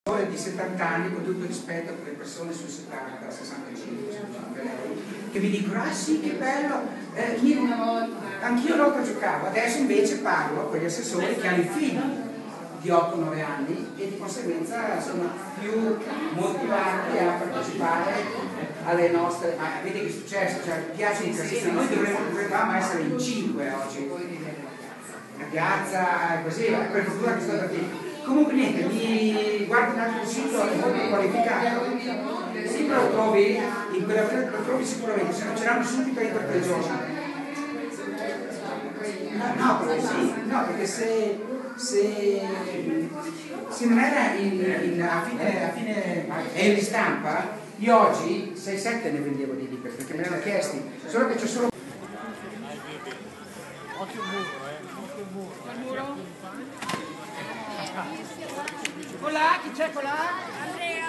di 70 anni, con tutto il rispetto per le persone sui 70, 65, 65 che mi dicono ah sì che bello, anch'io una volta giocavo, adesso invece parlo con gli assessori che hanno i figli di 8-9 anni e di conseguenza sono più motivati a partecipare alle nostre, ma vedi che è successo, cioè piace un casino, noi dovremmo essere in 5 oggi, la piazza e così, per fortuna che sto da te. Comunque niente, mi guardi un altro sito, è molto qualificato, sì, però lo trovi, in quella lo trovi sicuramente, se non ce l'hanno subito entro 3 giorni. No, perché sì, no, perché se non era a fine ristampa, io oggi 6-7 ne vendevo di libri, perché me ne hanno chiesti, solo che c'è solo... Occhio il muro, occhio il muro. Il muro? Colà, chi c'è colà? Andrea.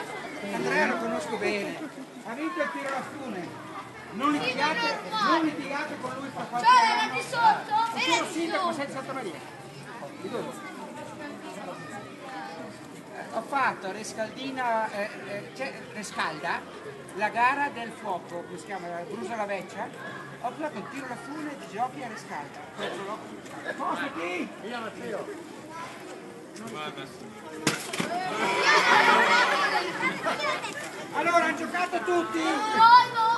Andrea lo conosco bene. Ha vinto il tiro alla fune. Non litigate con lui per qualche Cioè, era anno. di sotto? Era di sindaco, sei di Santa Maria. Ho fatto Rescaldina, Rescalda, la gara del fuoco, come si chiama? Brusa la Vecchia. Ho fatto il tiro alla fune di giochi a Rescalda. Posso qui? Io lo tiro. Allora, hanno giocato tutti? No, no.